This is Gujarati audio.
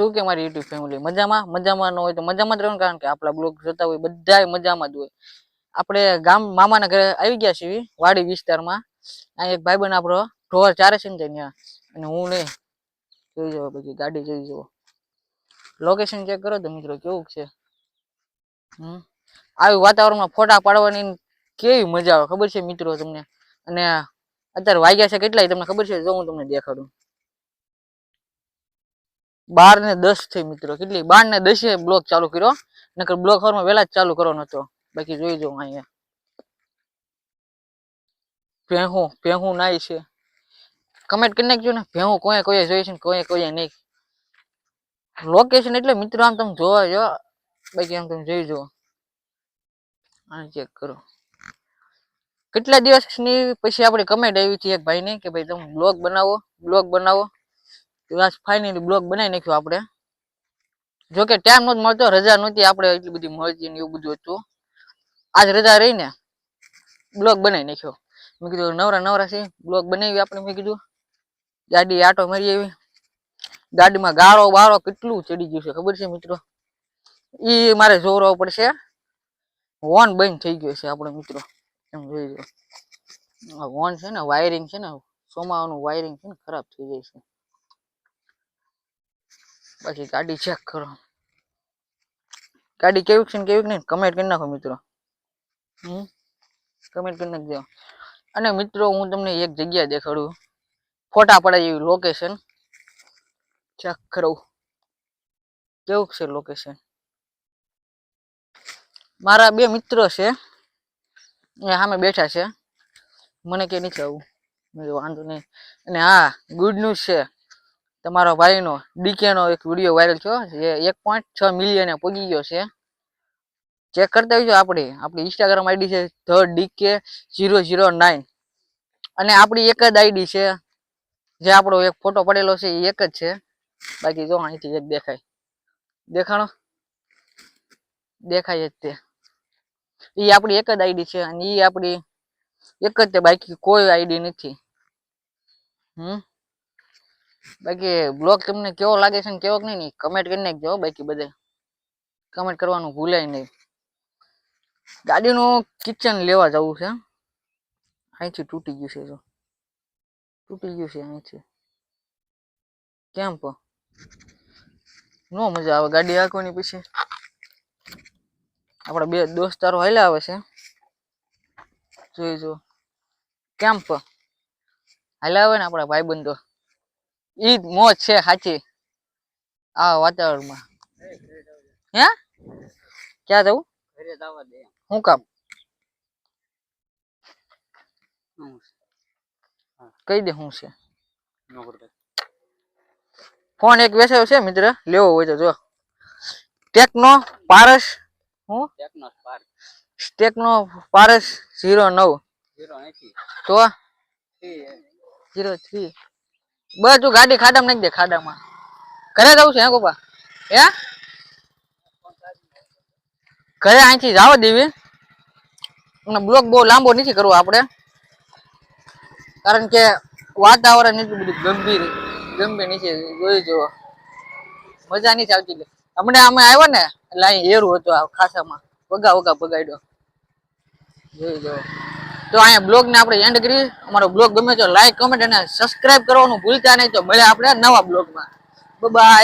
શું કે મારી યુટ્યુબ ફેમિલી મજામાં ન હોય તો મજામાં જ રહેવાનું, કારણ કે આપણા બ્લોગ જોતા હોય બધા મજામાં જ હોય. આપણે ગામ મામાના ઘરે આવી ગયા છીએ, વાડી વિસ્તારમાં. આ એક ભાઈબંધ આપણો ઢોર ચારે છે ને ત્યાં, અને હું નહીં જોઈ જાવ, પછી ગાડી જોઈ જાવ. લોકેશન ચેક કરો તો મિત્રો કેવું છે. આવી વાતાવરણમાં ફોટા પાડવાની કેવી મજા આવે ખબર છે મિત્રો તમને. અને અત્યારે વાગ્યા છે કેટલાય તમને ખબર છે? જો હું તમને દેખાડું. 12:10 થઈ મિત્રો. કેટલી 12:10 બ્લોગ ચાલુ કર્યો, નકર બ્લોગ હવારમાં વહેલા જ ચાલુ કરવાનો હતો. બાકી જોઈ જાઉં અહીંયા ભેહું નાય છે. કમેન્ટ કરી નાખજો ને, ભેહું કોઈ જોઈ છે ને કોઈ નહીં. લોકેશન એટલે મિત્રો આમ તમે જોવા જો, બાકી આમ તમે જોઈ જુઓ. આ ચેક કરો. કેટલા દિવસની પછી આપણે કમેન્ટ આવી હતી એક ભાઈની કે ભાઈ તમે બ્લોગ બનાવો. તો આજ ફાઇનલી બ્લોગ બનાવી નાખ્યો આપણે. જોકે ટાઈમ નહોતો મળતો, રજા નહોતી આપણે એટલી બધી મળતી ને એવું બધું હતું. આજ રજા રહીને બ્લોગ બનાવી નાખ્યો. મેં કીધું નવરા છે બ્લોગ બનાવી આપણે. મેં કીધું ગાડી આટો મારી આવી. ગાડીમાં ગાળો બાળો કેટલું ચડી ગયું છે ખબર છે મિત્રો. ઈ મારે જોવો પડશે. વોન બંધ થઈ ગયો છે આપણો મિત્રો, એમ જોઈ લો. વોન છે ને વાયરિંગ છે ને, સોમાવાનું વાયરિંગ છે ને ખરાબ થઈ જાય છે. બાકી ગાડી ચેક કરો. ગાડી કેવી છે ને કેવી નહીં કમેન્ટ કરી નાખો મિત્રો. કમેન્ટ કરી નાખજો. અને મિત્રો હું તમને એક જગ્યા દેખાડું, ફોટા પડાય એવી લોકેશન ચેક કરો. કેવું છે લોકેશન. મારા બે મિત્રો છે, સામે બેઠા છે. મને કે નથી આવું, વાંધો નહીં. અને હા, ગુડ ન્યૂઝ છે. તમારો ભાઈનો ડીકેનો એક વિડીયો વાયરલ થયો, જે 1.6 મિલિયન પહોંચી ગયો છે. ચેક કરતા આવજો. આપણી ઇન્સ્ટાગ્રામ આઈડી છે DK009. અને આપણી એક જ આઈડી છે, જે આપણો એક ફોટો પડેલો છે એ એક જ છે. બાકી જો અહીંથી એક દેખાણો દેખાય જ તે. એ આપણી એક જ આઈડી છે, અને એ આપણી એક જ છે, બાકી કોઈ આઈડી નથી. બાકી બ્લોગ તમને કેવો લાગે છે ને કેવો નહીં કમેન્ટ કરી નાખજો. બાકી બધે કમેન્ટ કરવાનું ભૂલાય નહીં. ગાડીનું કિચન લેવા જવું છે. અહીંથી તૂટી ગયું છે, અહીંથી. કેમ પણ નો મજા આવે ગાડી હાંકવાની. પછી આપણા બે દોસ્તારો હાલ્યા આવે છે, જોઈ જો. કેમ પણ હાલ્યા આવે ને આપણા ભાઈબંધો. ઈ જ મોજ છે સાચી આ વાતાવરણમાં. હે ક્યાં જવું? શું કામ? કહી દે શું છે. ફોન એક વેચાયો છે મિત્ર, લેવો હોય તો જો. ટેકનો પારસ, હું ટેકનો પારસ 09 તો 03. બસ તું ગાડી ખાડામાં નાખી દે. ખાડામાં ઘરે જવું છે. હે ગોપા? હે ઘરે અહીંથી જવા દેવી. અને બ્લોગ બહુ લાંબો નથી કરવો આપણે, કારણ કે વાતાવરણ એટલું બધું ગંભીર નથી. જોઈ જુઓ, મજા નહીં આવતી. હમણાં અમે આવ્યા ને એટલે અહીં એરું હતું ખાસામાં, વગા બગાડ્યો. જોઈ જો. તો અહીંયા બ્લોગ ને આપણે એન્ડ કરી. અમારો બ્લોગ ગમે તો લાઈક કમેન્ટ અને સબસ્ક્રાઇબ કરવાનું ભૂલતા નહીં. તો મળે આપણે નવા બ્લોગમાં. બાય.